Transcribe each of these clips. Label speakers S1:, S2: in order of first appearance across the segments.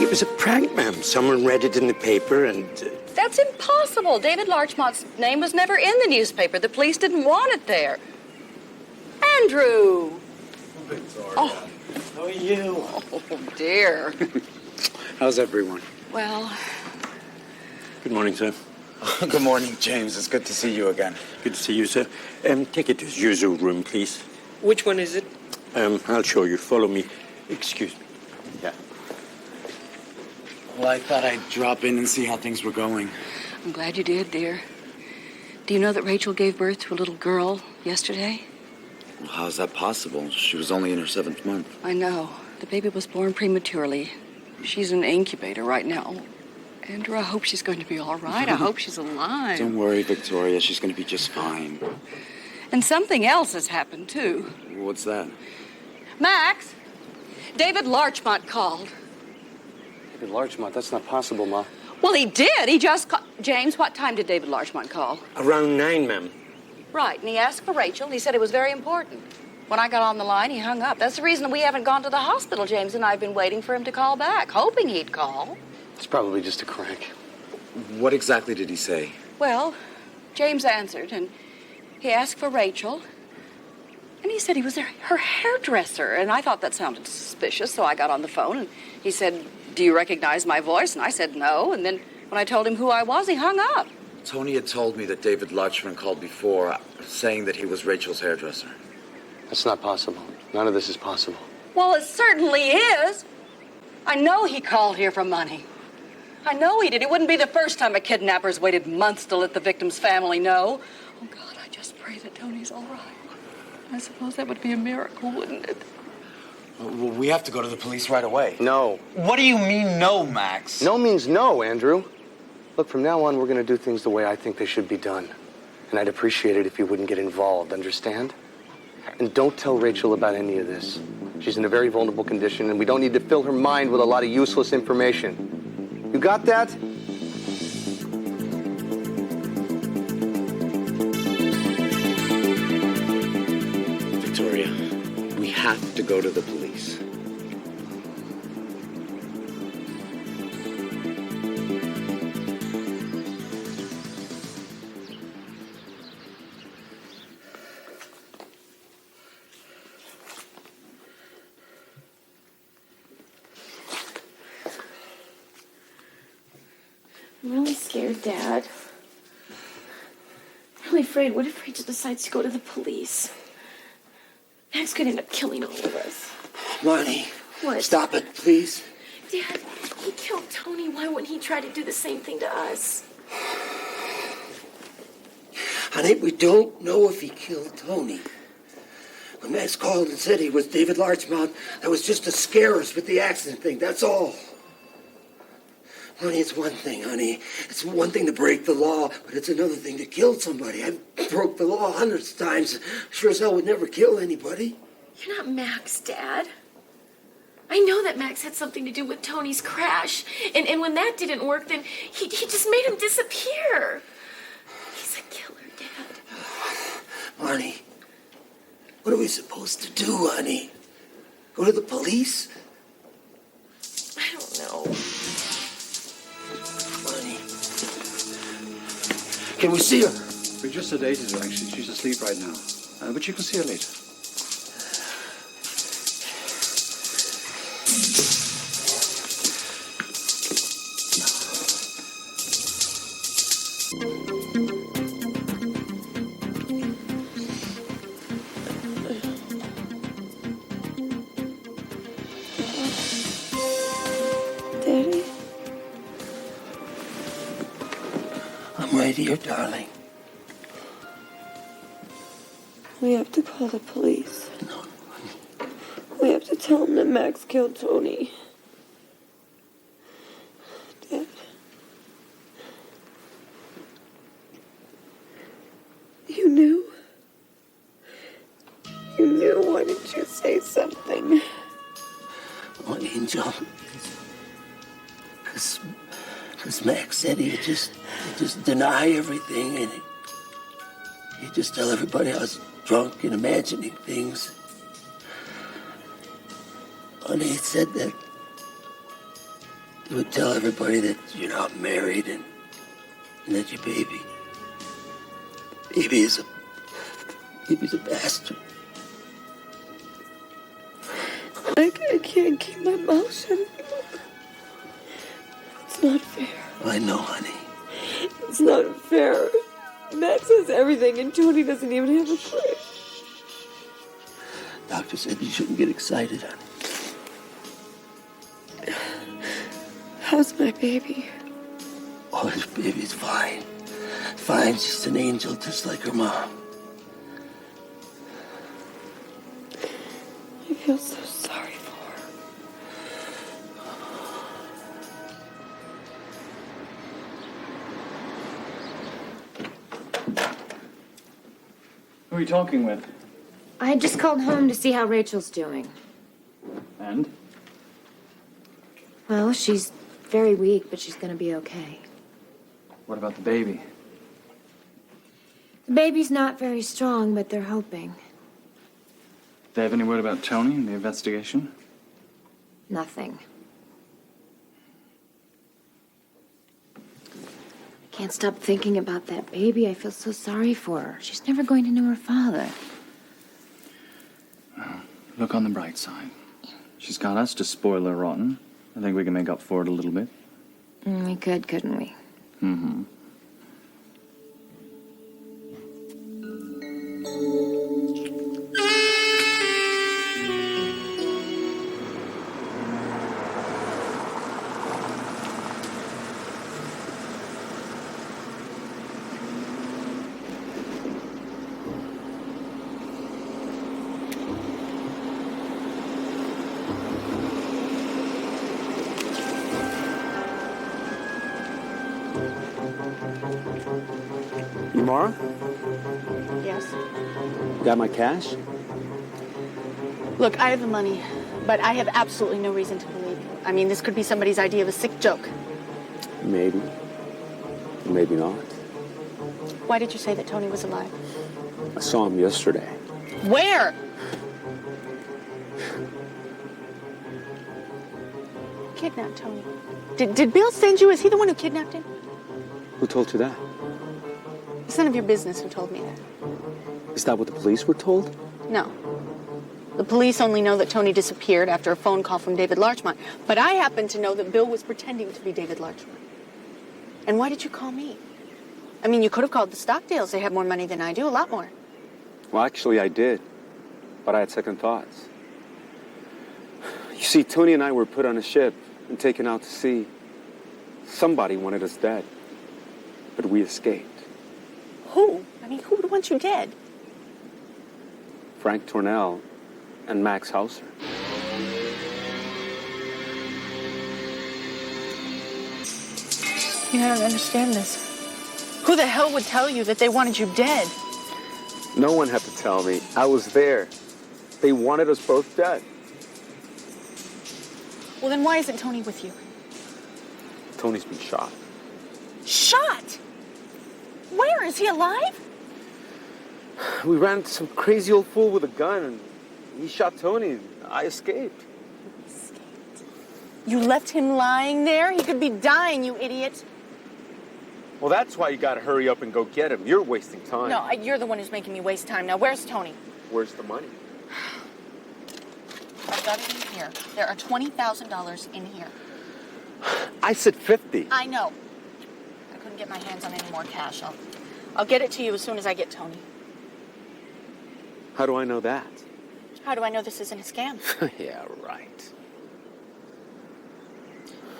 S1: It was a prank, ma'am. Someone read it in the paper and...
S2: That's impossible. David Larchmont's name was never in the newspaper. The police didn't want it there. Andrew!
S3: Victoria.
S2: Oh.
S3: How are you?
S2: Oh, dear.
S3: How's everyone?
S2: Well...
S1: Good morning, sir.
S3: Good morning, James. It's good to see you again.
S1: Good to see you, sir. Take it to his usual room, please.
S4: Which one is it?
S1: I'll show you. Follow me. Excuse me. Yeah.
S3: Well, I thought I'd drop in and see how things were going.
S2: I'm glad you did, dear. Do you know that Rachel gave birth to a little girl yesterday?
S3: Well, how's that possible? She was only in her 7th month.
S2: I know. The baby was born prematurely. She's in an incubator right now. Andrew, I hope she's going to be all right. I hope she's alive.
S3: Don't worry, Victoria. She's going to be just fine.
S2: And something else has happened, too.
S3: What's that?
S2: Max, David Larchmont called.
S5: David Larchmont? That's not possible, Ma.
S2: Well, he did. He just called. James, what time did David Larchmont call?
S1: Around 9, ma'am.
S2: Right, and he asked for Rachel. He said it was very important. When I got on the line, he hung up. That's the reason we haven't gone to the hospital. James and I have been waiting for him to call back, hoping he'd call.
S5: It's probably just a crank.
S3: What exactly did he say?
S2: Well, James answered, and he asked for Rachel. And he said he was her hairdresser. And I thought that sounded suspicious, so I got on the phone, and he said, "Do you recognize my voice?" And I said, "No." And then when I told him who I was, he hung up.
S3: Tony had told me that David Larchmont called before, saying that he was Rachel's hairdresser.
S5: That's not possible. None of this is possible.
S2: Well, it certainly is. I know he called here for money. I know he did. It wouldn't be the first time a kidnapper's waited months to let the victim's family know. Oh, God, I just pray that Tony's all right. I suppose that would be a miracle, wouldn't it?
S3: Well, we have to go to the police right away.
S5: No.
S3: What do you mean, no, Max?
S5: No means no, Andrew. Look, from now on, we're going to do things the way I think they should be done. And I'd appreciate it if you wouldn't get involved, understand? And don't tell Rachel about any of this. She's in a very vulnerable condition, and we don't need to fill her mind with a lot of useless information. You got that?
S3: Victoria, we have to go to the police.
S6: I'm really scared, Dad. I'm really afraid. What if Rachel decides to go to the police? Max could end up killing all of us.
S1: Lonnie.
S6: What?
S1: Stop it, please.
S6: Dad, he killed Tony. Why wouldn't he try to do the same thing to us?
S7: Honey, we don't know if he killed Tony. When Max called and said he was David Larchmont, that was just to scare us with the accident thing, that's all. Honey, it's one thing, honey. It's one thing to break the law, but it's another thing to kill somebody. I've broke the law hundreds of times. Sure as hell would never kill anybody.
S6: You're not Max, Dad. I know that Max had something to do with Tony's crash. And when that didn't work, then he just made him disappear. He's a killer, Dad.
S7: Honey, what are we supposed to do, honey? Go to the police?
S6: I don't know.
S7: Honey. Can we see her?
S8: We just sedated her, actually. She's asleep right now. But you can see her later.
S6: Daddy?
S7: I'm right here, darling.
S6: We have to call the police.
S7: No.
S6: We have to tell them that Max killed Tony. Dad. You knew? You knew? Why didn't you say something?
S7: Oh, Angel. Because Max said he'd just deny everything and he'd just tell everybody I was drunk and imagining things. And he said that You would tell everybody that you're not married and that your baby's a bastard.
S6: I can't keep my mouth shut. It's not fair.
S7: I know, honey.
S6: It's not fair. Max has everything and Tony doesn't even have a clue.
S7: Doctor said you shouldn't get excited, honey.
S6: How's my baby?
S7: Oh, this baby's fine. Fine, she's an angel just like her mom.
S6: I feel so sorry for her.
S8: Who are you talking with?
S4: I just called home to see how Rachel's doing.
S8: And?
S4: Well, she's very weak, but she's gonna be okay.
S8: What about the baby?
S4: The baby's not very strong, but they're hoping.
S8: They have any word about Tony and the investigation?
S4: Nothing. I can't stop thinking about that baby. I feel so sorry for her. She's never going to know her father.
S8: Look on the bright side. She's got us to spoil her rotten. I think we can make up for it a little bit.
S4: We could, couldn't we?
S8: Mm-hmm.
S1: Mara,
S2: Yes.
S1: got my cash?
S2: Look, I have the money, but I have absolutely no reason to believe you. I mean, this could be somebody's idea of a sick joke.
S1: Maybe. Maybe not.
S2: Why did you say that Tony was alive?
S1: I saw him yesterday.
S2: Where? Kidnapped Tony. Did Bill send you? Is he the one who kidnapped him?
S1: Who told you that?
S2: It's none of your business who told me that.
S1: Is that what the police were told?
S2: No. The police only know that Tony disappeared after a phone call from David Larchmont. But I happen to know that Bill was pretending to be David Larchmont. And why did you call me? I mean, you could have called the Stockdales. They have more money than I do, a lot more.
S1: Well, actually, I did. But I had second thoughts. You see, Tony and I were put on a ship and taken out to sea. Somebody wanted us dead. But we escaped.
S2: Who? I mean, who would want you dead?
S1: Frank Tornell and Max Hauser.
S2: I don't understand this. Who the hell would tell you that they wanted you dead?
S1: No one had to tell me. I was there. They wanted us both dead.
S2: Well, then why isn't Tony with you?
S1: Tony's been shot.
S2: Shot? Where? Is he alive?
S1: We ran into some crazy old fool with a gun, and he shot Tony, and I escaped.
S2: You left him lying there? He could be dying, you idiot.
S1: Well, that's why you gotta hurry up and go get him. You're wasting time.
S2: No, you're the one who's making me waste time. Now, where's Tony?
S1: Where's the money?
S2: I've got it in here. There are $20,000 in here.
S1: I said 50.
S2: I know. I couldn't get my hands on any more cash. I'll get it to you as soon as I get Tony.
S1: How do I know that?
S2: How do I know this isn't a scam?
S1: Yeah, right.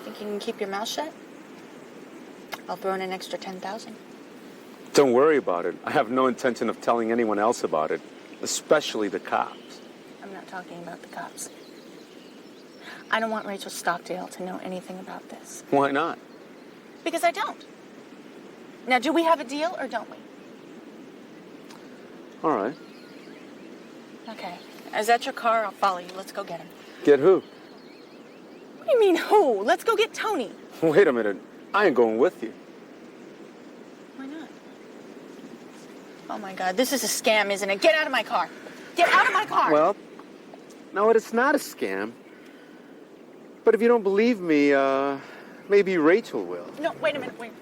S2: Think you can keep your mouth shut? I'll throw in an extra 10,000.
S1: Don't worry about it. I have no intention of telling anyone else about it, especially the cops.
S2: I'm not talking about the cops. I don't want Rachel Stockdale to know anything about this.
S1: Why not?
S2: Because I don't. Now, do we have a deal or don't we?
S1: All right.
S2: Okay. Is that your car? I'll follow you. Let's go get him.
S1: Get who?
S2: What do you mean, who? Let's go get Tony.
S1: Wait a minute. I ain't going with you.
S2: Why not? Oh, my God. This is a scam, isn't it? Get out of my car. Get out of my car.
S1: Well, no, it's not a scam. But if you don't believe me, Maybe Rachel will.
S2: No, wait a minute, wait.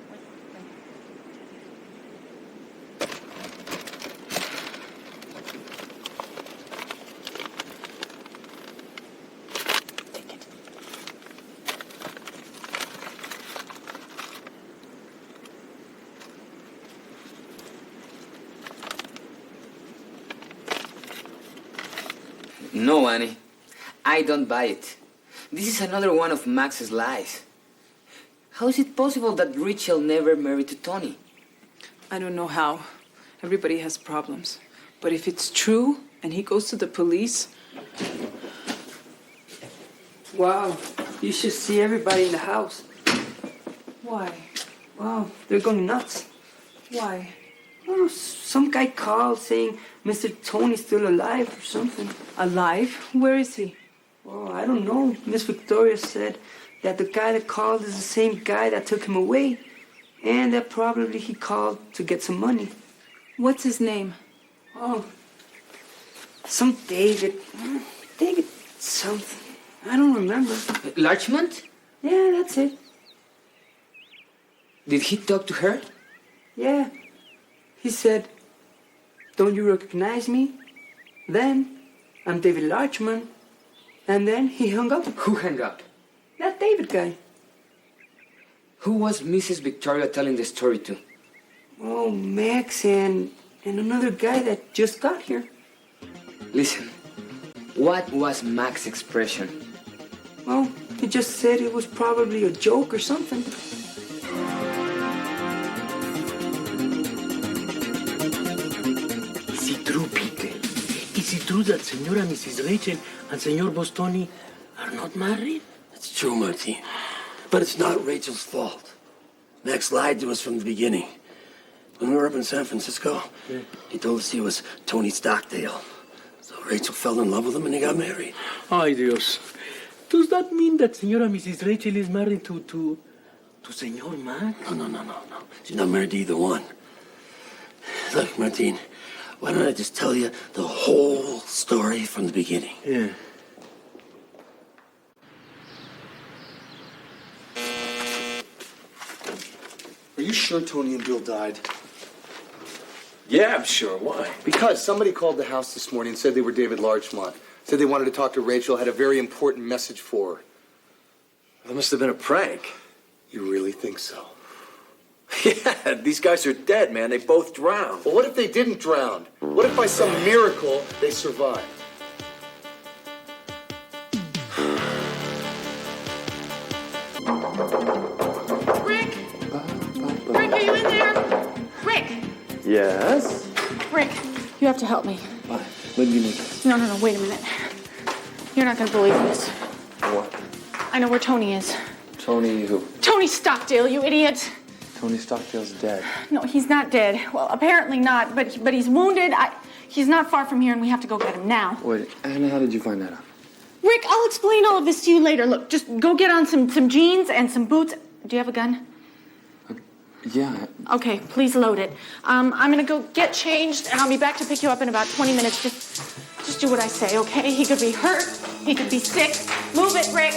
S9: No, Annie. I don't buy it. This is another one of Max's lies. How is it possible that Rachel never married to Tony?
S10: I don't know how. Everybody has problems. But if it's true and he goes to the police.
S11: Wow, you should see everybody in the house.
S10: Why?
S11: Wow, they're going nuts.
S10: Why?
S11: Oh, some guy called saying Mr. Tony's still alive or something.
S10: Alive? Where is he?
S11: Oh, I don't know. Miss Victoria said that the guy that called is the same guy that took him away. And that probably he called to get some money.
S10: What's his name?
S11: Oh, some David. David something. I don't remember.
S9: Larchmont?
S11: Yeah, that's it.
S9: Did he talk to her?
S11: Yeah. He said, "Don't you recognize me?" Then, "I'm David Larchman." And then he hung up.
S9: Who hung up?
S11: That David guy.
S9: Who was Mrs. Victoria telling the story to?
S11: Oh, Max and another guy that just got here.
S9: Listen, what was Max's expression?
S11: Well, he just said it was probably a joke or something.
S7: Is it true, Peter? Is it true that Senora Mrs. Rachel and Senor Bostoni are not married?
S12: It's true, Martin. But it's not Rachel's fault. Max lied to us from the beginning. When we were up in San Francisco, he told us he was Tony Stockdale. So Rachel fell in love with him and they got married.
S7: Ay, Dios. Does that mean that Senora Mrs. Rachel is married to Senor Max?
S12: No. She's not married to either one. Look, Martin, why don't I just tell you the whole story from the beginning?
S7: Yeah.
S5: Are you sure Tony and Bill died?
S12: Yeah, I'm sure. Why?
S5: Because somebody called the house this morning and said they were David Larchmont. Said they wanted to talk to Rachel, had a very important message for her.
S12: That must have been a prank.
S5: You really think so?
S12: Yeah, these guys are dead, man. They both drowned.
S5: Well, what if they didn't drown? What if by some miracle they survived?
S6: Rick! Rick, are you in there? Rick!
S1: Yes?
S6: Rick, you have to help me.
S12: What? What do you mean?
S6: No, wait a minute. You're not gonna believe this.
S8: What?
S6: I know where Tony is.
S8: Tony who?
S6: Tony Stockdale, you idiot!
S8: Tony Stockdale's dead.
S6: No, he's not dead. Well, apparently not, but he's wounded. He's not far from here, and we have to go get him now.
S8: Wait, Anna, how did you find that out?
S6: Rick, I'll explain all of this to you later. Look, just go get on some jeans and some boots. Do you have a gun?
S8: Yeah.
S6: Okay, please load it. I'm gonna go get changed, and I'll be back to pick you up in about 20 minutes. Just do what I say, okay? He could be hurt. He could be sick. Move it, Rick.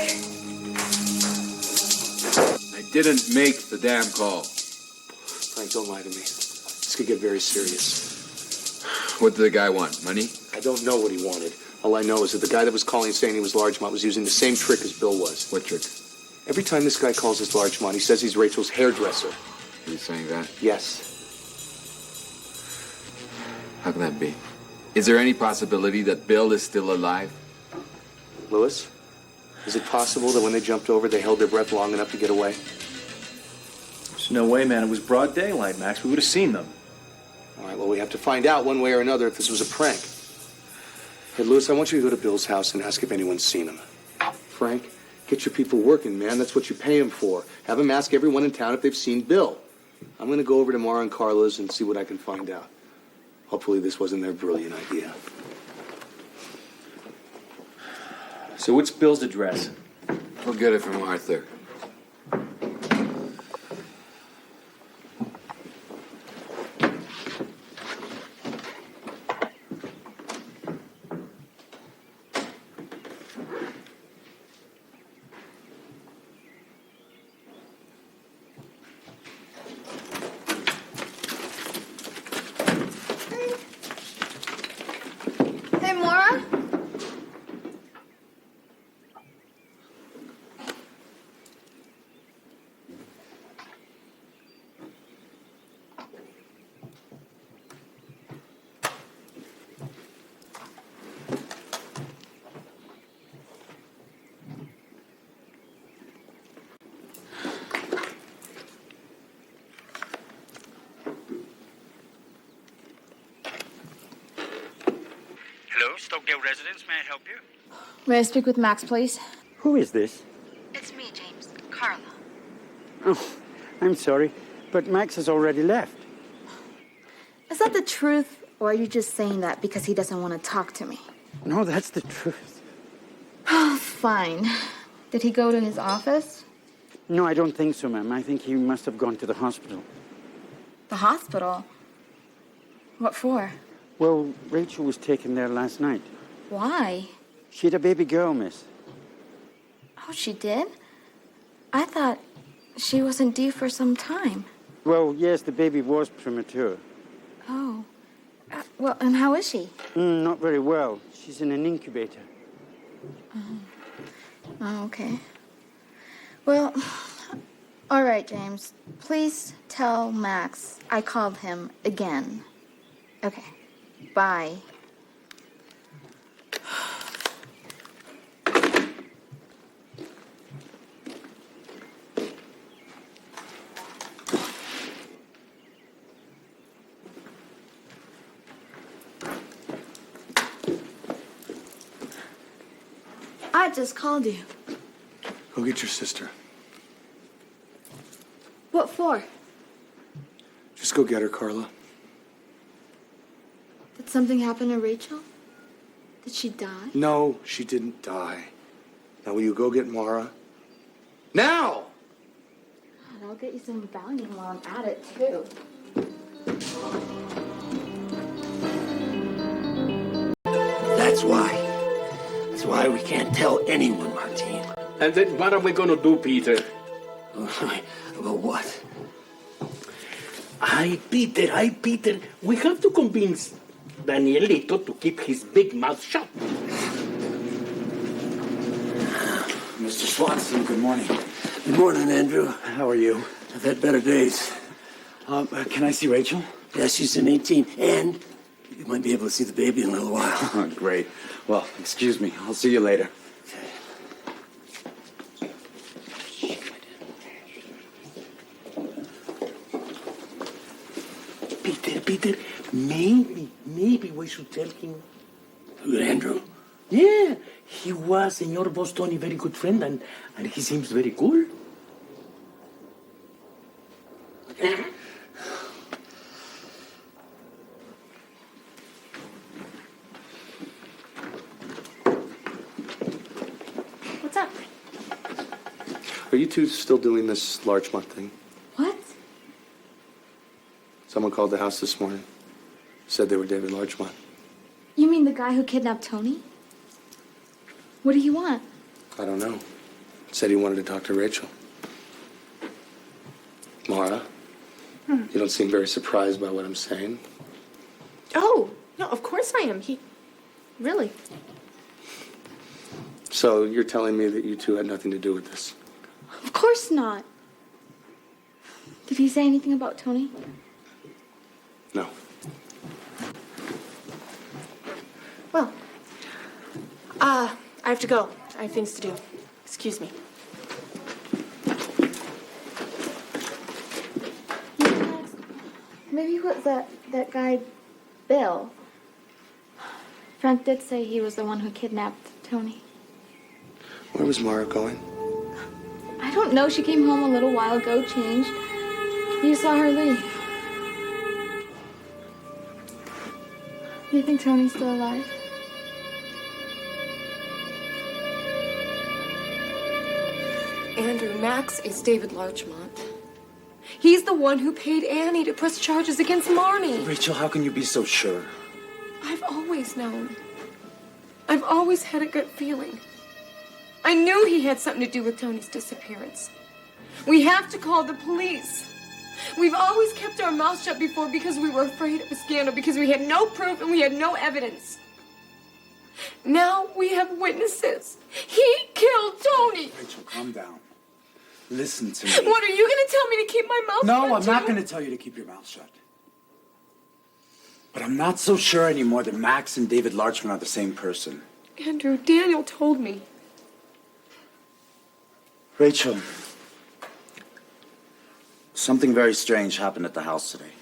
S13: I didn't make the damn call.
S5: Frank, don't lie to me. This could get very serious.
S13: What did the guy want? Money?
S5: I don't know what he wanted. All I know is that the guy that was calling saying he was Larchmont was using the same trick as Bill was.
S13: What trick?
S5: Every time this guy calls us Larchmont, he says he's Rachel's hairdresser.
S13: He's saying that?
S5: Yes.
S13: How can that be? Is there any possibility that Bill is still alive?
S5: Louis, is it possible that when they jumped over, they held their breath long enough to get away?
S8: There's no way, man. It was broad daylight, Max. We would have seen them.
S5: All right, well, we have to find out one way or another if this was a prank. Hey, Louis, I want you to go to Bill's house and ask if anyone's seen him. Frank, get your people working, man. That's what you pay them for. Have them ask everyone in town if they've seen Bill. I'm going to go over to Mara and Carla's and see what I can find out. Hopefully this wasn't their brilliant idea.
S8: So what's Bill's address?
S13: We'll get it from Arthur.
S14: Stokedale residence. May I help you?
S4: May I speak with Max, please?
S15: Who is this?
S4: It's me, James. Carla.
S15: Oh, I'm sorry, but Max has already left.
S4: Is that the truth, or are you just saying that because he doesn't want to talk to me?
S15: No, that's the truth.
S4: Oh, fine. Did he go to his office?
S15: No, I don't think so, ma'am. I think he must have gone to the hospital.
S4: The hospital? What for?
S15: Well, Rachel was taken there last night.
S4: Why?
S15: She had a baby girl, miss.
S4: Oh, she did? I thought she wasn't due for some time.
S15: Well, yes, the baby was premature.
S4: Oh. Well, and how is she?
S15: Not very well. She's in an incubator.
S4: Oh, okay. Well, all right, James. Please tell Max I called him again. Okay. Bye. I just called you.
S5: Go get your sister.
S4: What for?
S5: Just go get her, Carla.
S4: Did something happen to Rachel? Did she die?
S5: No, she didn't die. Now, will you go get Mara? Now!
S4: God, I'll get you some Valium while I'm at it, too.
S7: That's why. That's why we can't tell anyone, Martine.
S16: And then what are we going to do, Peter?
S7: About what?
S16: Peter, we have to convince Danielito to keep his big mouth shut.
S3: Mr. Swanson, good morning.
S7: Good morning, Andrew.
S3: How are you?
S7: I've had better days.
S3: Can I see Rachel?
S7: Yeah, she's in 18, and you might be able to see the baby in a little while.
S3: Oh, great. Well, excuse me. I'll see you later.
S16: Peter, maybe we should tell him.
S7: Who, Andrew?
S16: Yeah, he was Senor Bostoni, very good friend, and he seems very cool.
S6: What's up?
S5: Are you two still doing this Larchmont thing?
S4: What?
S5: Someone called the house this morning. Said they were David Larchmont.
S4: You mean the guy who kidnapped Tony? What do you want?
S5: I don't know. Said he wanted to talk to Rachel. Mara, you don't seem very surprised by what I'm saying.
S6: Oh, no, of course I am. Really?
S5: So you're telling me that you two had nothing to do with this?
S4: Of course not. Did he say anything about Tony?
S5: No.
S6: Well, I have to go. I have things to do. Excuse me.
S4: Maybe it was that guy, Bill. Frank did say he was the one who kidnapped Tony.
S5: Where was Mara going?
S4: I don't know. She came home a little while ago, changed. You saw her leave. Do you think Tony's still alive?
S6: Andrew, Max is David Larchmont. He's the one who paid Annie to press charges against Marnie.
S3: Rachel, how can you be so sure?
S6: I've always known. I've always had a gut feeling. I knew he had something to do with Tony's disappearance. We have to call the police. We've always kept our mouths shut before because we were afraid of a scandal, because we had no proof and we had no evidence. Now we have witnesses. He killed Tony.
S3: Rachel, calm down. Listen to me.
S6: What, are you going to tell me to keep my mouth shut?
S3: No, I'm not
S6: too?
S3: going to tell you to keep your mouth shut. But I'm not so sure anymore that Max and David Larchmont are the same person.
S6: Andrew, Daniel told me.
S3: Rachel, something very strange happened at the house today.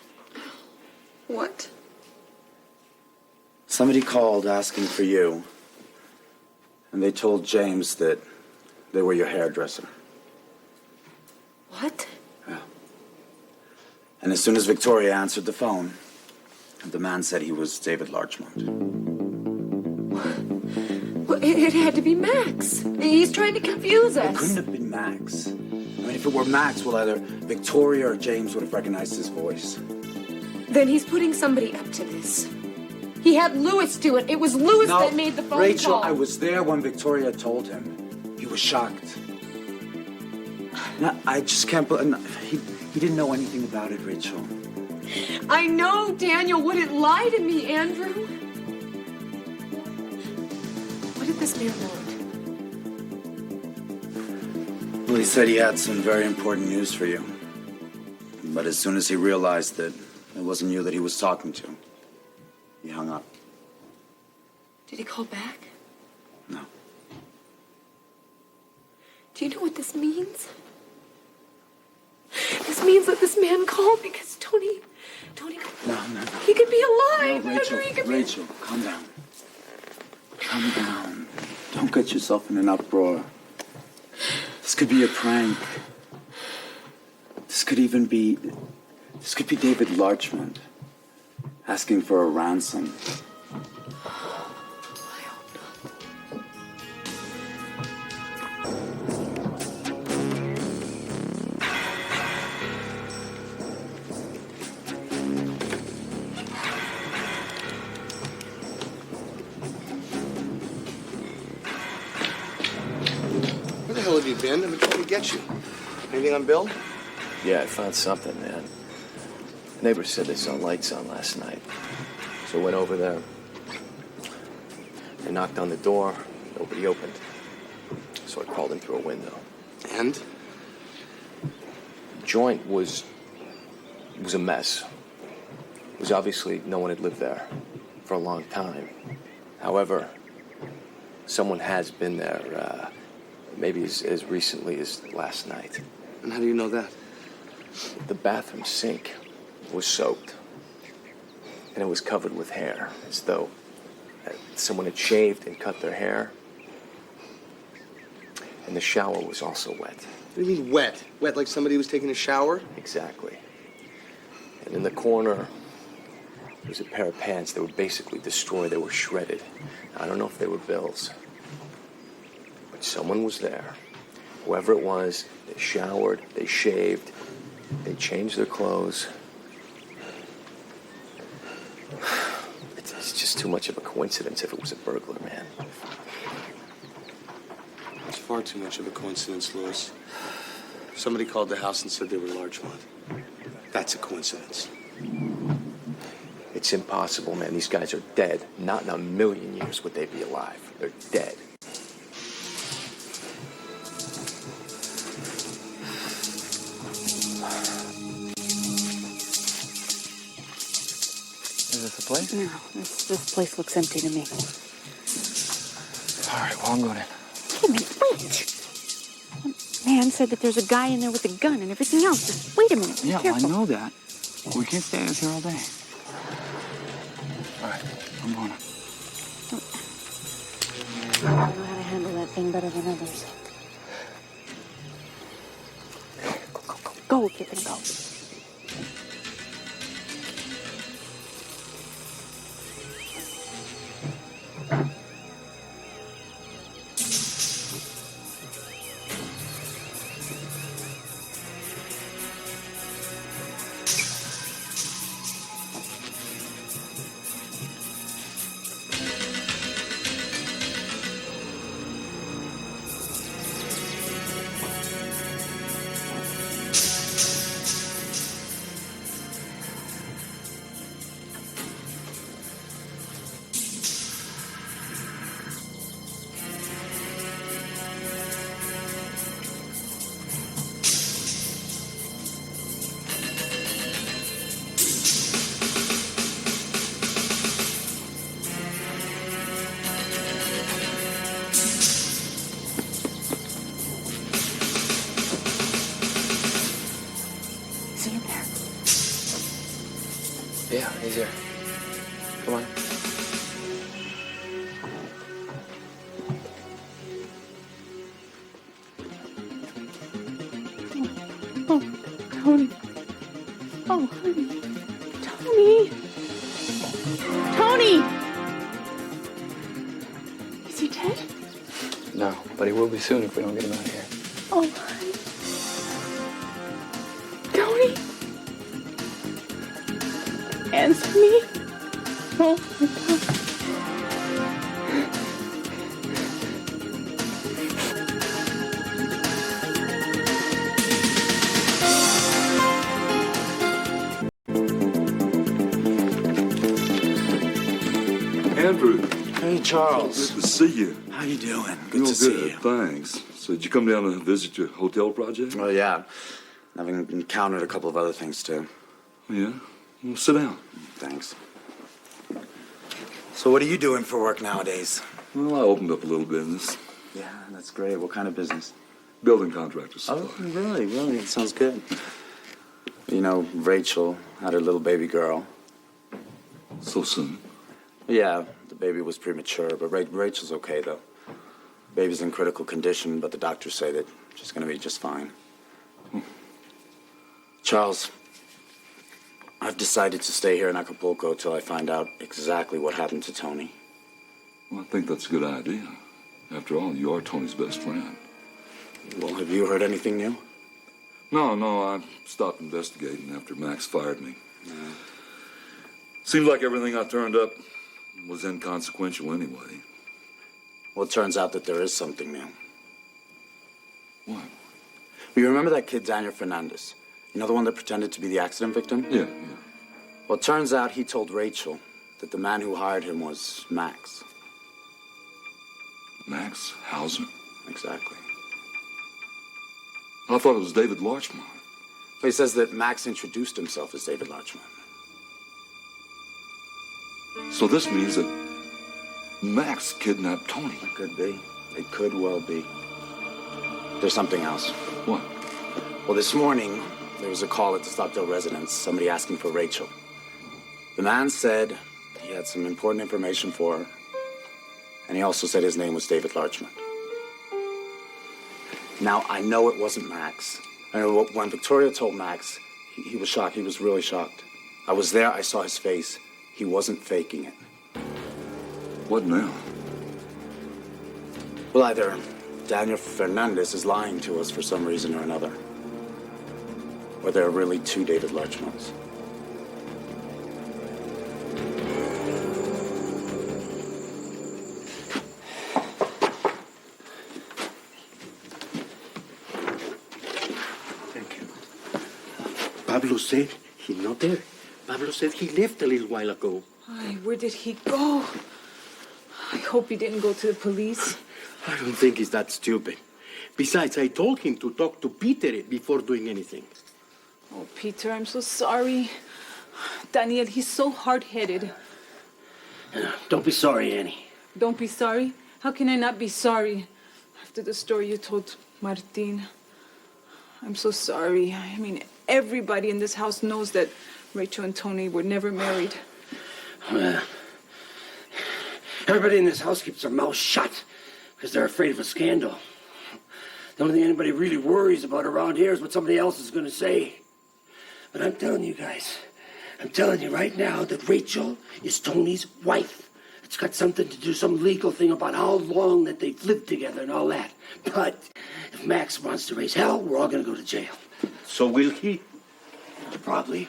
S6: What?
S3: Somebody called asking for you, and they told James that they were your hairdresser.
S6: What?
S3: And as soon as Victoria answered the phone, the man said he was David Larchmont.
S6: Well, it had to be Max. He's trying to confuse us.
S3: It couldn't have been Max. I mean, if it were Max, well, either Victoria or James would have recognized his voice.
S6: Then he's putting somebody up to this. He had Lewis do it. It was Lewis that made the phone
S3: Rachel,
S6: call.
S3: I was there when Victoria told him. He was shocked. No, I just can't believe... He didn't know anything about it, Rachel.
S6: I know Daniel wouldn't lie to me, Andrew. What did this man want?
S3: Well, he said he had some very important news for you. But as soon as he realized that it wasn't you that he was talking to, he hung up.
S6: Did he call back?
S3: No.
S6: Do you know what this means? This means that this man called because Tony,
S3: No.
S6: he could be alive.
S3: No, Rachel,
S6: Andrew, he could
S3: Rachel, calm down. Calm down. Don't get yourself in an uproar. This could be a prank. This could be David Larchmont asking for a ransom.
S5: Where the hell have you been? I've been trying to get you. Anything on Bill?
S14: Yeah, I found something, man. Neighbors said they saw lights on last night. So I went over there. They knocked on the door. Nobody opened. So I crawled in through a window.
S5: And?
S14: The joint was a mess. It was obviously no one had lived there for a long time. However, someone has been there, maybe as recently as last night.
S5: And how do you know that?
S14: The bathroom sink was soaked, and it was covered with hair, as though someone had shaved and cut their hair. And the shower was also wet.
S5: What do you mean wet? Wet like somebody was taking a shower?
S14: Exactly. And in the corner, there was a pair of pants that were basically destroyed. They were shredded. I don't know if they were Bill's, but someone was there. Whoever it was, they showered, they shaved, they changed their clothes. It's just too much of a coincidence if it was a burglar, man.
S5: It's far too much of a coincidence, Louis. Somebody called the house and said they were Larchmont. That's a coincidence.
S14: It's impossible, man. These guys are dead. Not in a million years would they be alive. They're dead.
S8: Is this the place?
S2: No, this place looks empty to me.
S8: All right, well, I'm going in.
S2: Wait a minute, wait. The man said that there's a guy in there with a gun and everything else. Just wait a minute. Be
S8: Yeah, well,
S2: careful.
S8: I know that. We can't stay out here all day. All right, I'm going in.
S2: I know how to handle that thing better than others. Go, if you can go.
S14: Yeah, he's here. Come on.
S10: Oh, Tony. Oh, honey. Tony. Tony! Is he dead?
S8: No, but he will be soon if we don't get him out of here.
S10: Oh, honey. Tony? Answer me. Oh, my God.
S17: Andrew.
S3: Hey, Charles.
S17: Good to see you.
S3: How you doing?
S17: Real
S3: Good to see you.
S17: Thanks. So did you come down to visit your hotel project?
S3: Oh, yeah. I've encountered a couple of other things, too.
S17: Yeah? Well, sit down.
S3: Thanks. So what are you doing for work nowadays?
S17: Well, I opened up a little business.
S3: Yeah, that's great. What kind of business?
S17: Building contractors.
S3: Oh, really? Really? It sounds good. You know, Rachel had her little baby girl.
S17: So soon?
S3: Yeah, the baby was premature, but Rachel's okay, though. Baby's in critical condition, but the doctors say that she's going to be just fine. Charles, I've decided to stay here in Acapulco till I find out exactly what happened to Tony.
S17: Well, I think that's a good idea. After all, you are Tony's best friend.
S3: Well, have you heard anything new?
S17: No, I stopped investigating after Max fired me. Seems like everything I turned up was inconsequential anyway.
S3: Well, it turns out that there is something new.
S17: What?
S3: You remember that kid, Daniel Fernandez? You know, the one that pretended to be the accident victim?
S17: Yeah.
S3: Well, it turns out he told Rachel that the man who hired him was Max.
S17: Max Hauser?
S3: Exactly.
S17: I thought it was David Larchmont.
S3: He says that Max introduced himself as David Larchmont.
S17: So this means that Max kidnapped Tony.
S3: It could be. It could well be. There's something else.
S17: What?
S3: Well, this morning, there was a call at the Stockdale residence, somebody asking for Rachel. The man said he had some important information for her, and he also said his name was David Larchmont. Now, I know it wasn't Max. I know when Victoria told Max, he was shocked. He was really shocked. I was there. I saw his face. He wasn't faking it.
S17: What now?
S3: Well, either Daniel Fernandez is lying to us for some reason or another, or there are really two David Larchmonts.
S16: Pablo said he's not there. Pablo said he left a little while ago.
S10: Ay, where did he go? I hope he didn't go to the police.
S16: I don't think he's that stupid. Besides, I told him to talk to Peter before doing anything.
S10: Oh, Peter, I'm so sorry. Daniel, he's so hard-headed.
S16: Don't be sorry, Annie.
S10: Don't be sorry? How can I not be sorry after the story you told Martin? I'm so sorry. I mean, everybody in this house knows that Rachel and Tony were never married.
S12: Everybody in this house keeps their mouth shut because they're afraid of a scandal. The only thing anybody really worries about around here is what somebody else is going to say. But I'm telling you guys, I'm telling you right now that Rachel is Tony's wife. It's got something to do, some legal thing about how long that they've lived together and all that. But if Max wants to raise hell, we're all going to go to jail.
S16: So will he?
S12: Probably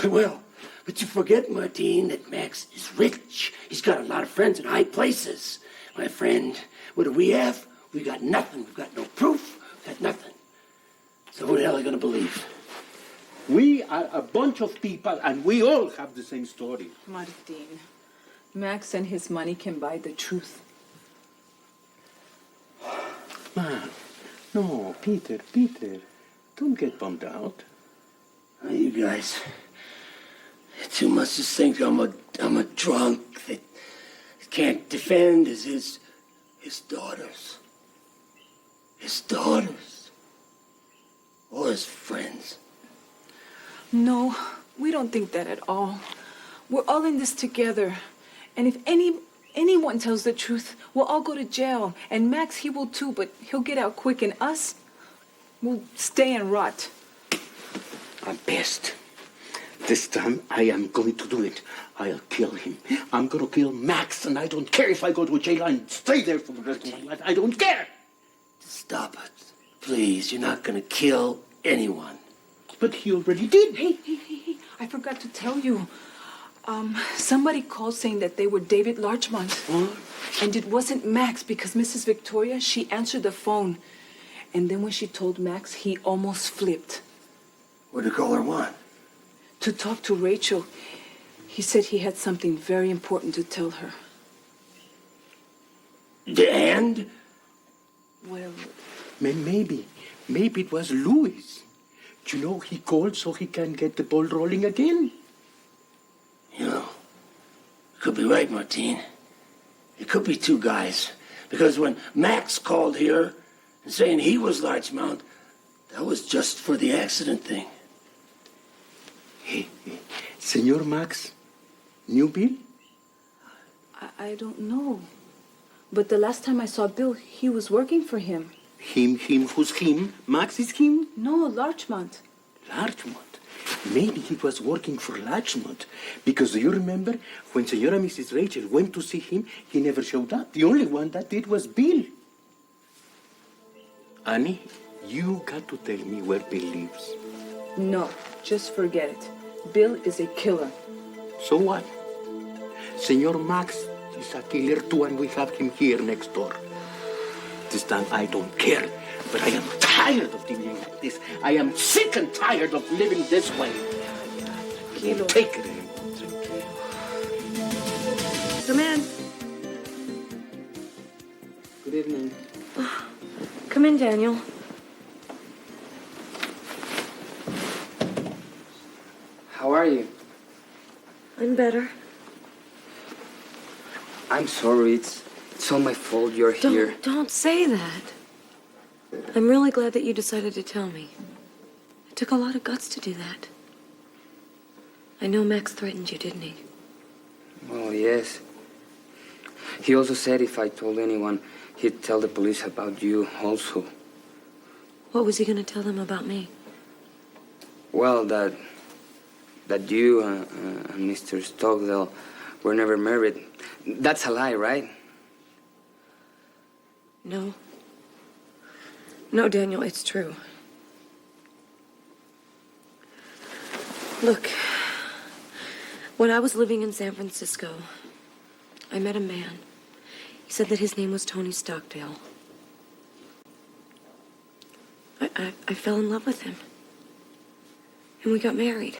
S12: will. But you forget, Martin, that Max is rich. He's got a lot of friends in high places. My friend, what do we have? We got nothing. We've got no proof. We've got nothing. So who the hell are you going to believe?
S16: We are a bunch of people, and we all have the same story.
S10: Martin, Max and his money can buy the truth.
S16: Man, no, Peter, don't get bummed out.
S12: You guys, too much just think I'm a drunk that can't defend his daughters. His daughters. Or his friends.
S10: No, we don't think that at all. We're all in this together. And if anyone tells the truth, we'll all go to jail. And Max, he will too, but he'll get out quick. And us, Well, stay and rot.
S16: I'm pissed. This time I am going to do it. I'll kill him. I'm going to kill Max, and I don't care if I go to a jail and stay there for the rest of my life. I don't care.
S7: Stop it. Please, you're not gonna kill anyone.
S16: But he already did.
S10: Hey, I forgot to tell you. Somebody called saying that they were David Larchmont.
S16: What?
S10: And it wasn't Max because Mrs. Victoria, she answered the phone. And then when she told Max, he almost flipped.
S7: What did the caller want?
S10: To talk to Rachel. He said he had something very important to tell her.
S16: And?
S10: Well,
S16: Maybe it was Louis. You know, he called so he can get the ball rolling again.
S7: You know, you could be right, Martine. It could be two guys. Because when Max called here and saying he was Larchmont, that was just for the accident thing.
S16: Hey, Senor Max, knew Bill?
S10: I don't know. But the last time I saw Bill, he was working for him.
S16: Him, who's him? Max is him?
S10: No, Larchmont.
S16: Larchmont. Maybe he was working for Larchmont. Because do you remember when Senora Mrs. Rachel went to see him, he never showed up. The only one that did was Bill. Annie, you got to tell me where Bill lives.
S10: No, just forget it. Bill is a killer.
S16: So what? Senor Max is a killer too, and we have him here next door. This time I don't care, but I am tired of living like this. I am sick and tired of living this way.
S10: Tranquilo.
S16: Take it.
S6: Come in.
S9: Good evening.
S6: Come in, Daniel.
S9: How are you?
S6: I'm better.
S9: I'm sorry. It's all my fault you're here.
S6: Don't say that. I'm really glad that you decided to tell me. It took a lot of guts to do that. I know Max threatened you, didn't he?
S9: Well, yes. He also said if I told anyone, he'd tell the police about you also.
S6: What was he going to tell them about me?
S9: Well, that you and Mr. Stockdale were never married. That's a lie, right?
S6: No. No, Daniel, it's true. Look, when I was living in San Francisco, I met a man. He said that his name was Tony Stockdale. I fell in love with him. And we got married.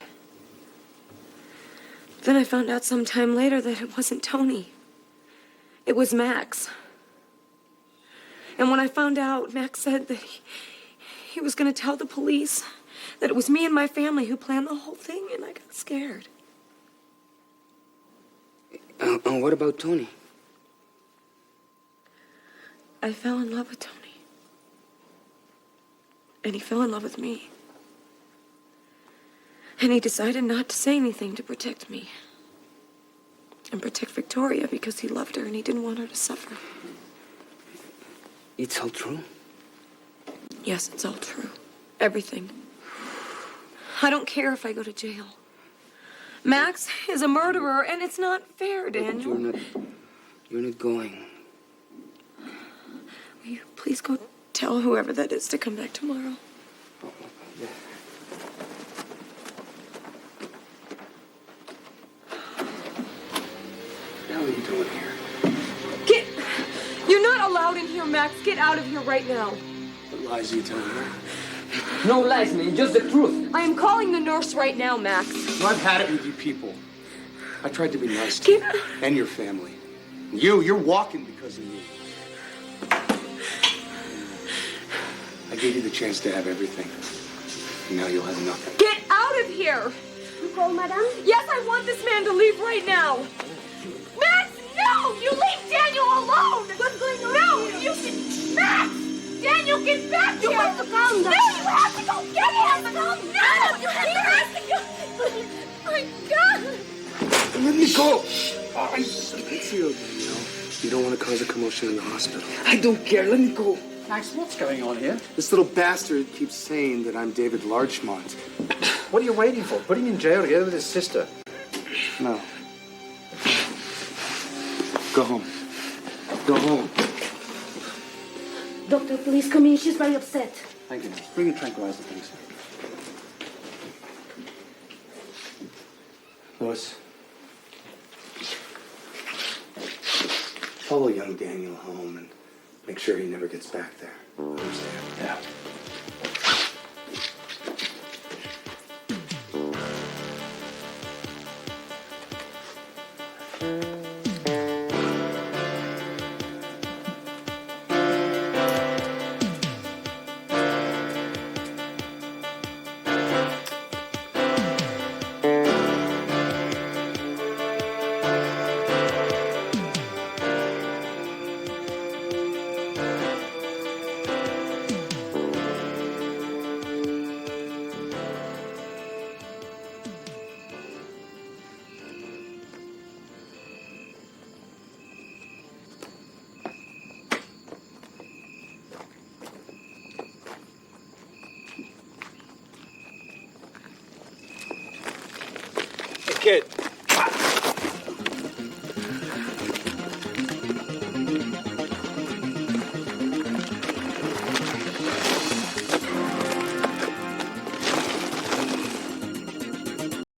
S6: Then I found out some time later that it wasn't Tony. It was Max. And when I found out, Max said that he was going to tell the police that it was me and my family who planned the whole thing, and I got scared.
S9: And what about Tony?
S6: I fell in love with Tony. And he fell in love with me. And he decided not to say anything to protect me. And protect Victoria because he loved her and he didn't want her to suffer.
S9: It's all true?
S6: Yes, it's all true. Everything. I don't care if I go to jail. Max is a murderer, and it's not fair, Daniel.
S9: You're not going.
S6: Will you please go tell whoever that is to come back tomorrow?
S5: Now what are you doing here?
S6: You're not allowed in here, Max. Get out of here right now.
S5: What lies are you telling her?
S9: No lies, man. Just the truth.
S6: I am calling the nurse right now, Max.
S5: No, I've had it with you people. I tried to be nice to you and your family. You're walking because of me. I gave you the chance to have everything. And now you'll have nothing.
S6: Get out of here! You call, madame? Yes, I want this man to leave right now. Max, no! You leave Daniel alone! What's going on? No, you can... Max! Daniel, get back here! You have to calm down. No, you have to go get him! No, you have to go. My God!
S5: Let me go! It's you, Danielle. You don't want to cause a commotion in the hospital.
S9: I don't care. Let me go.
S18: Max, what's going on here?
S5: This little bastard keeps saying that I'm David Larchmont.
S18: What are you waiting for? Put him in jail together with his sister.
S5: No. Go home. Go home.
S19: Doctor, please come in. She's very upset.
S18: Thank you. Bring a tranquilizer, please.
S5: Lois. Follow young Daniel home and make sure he never gets back there. Understand?
S18: Yeah.
S1: Kid,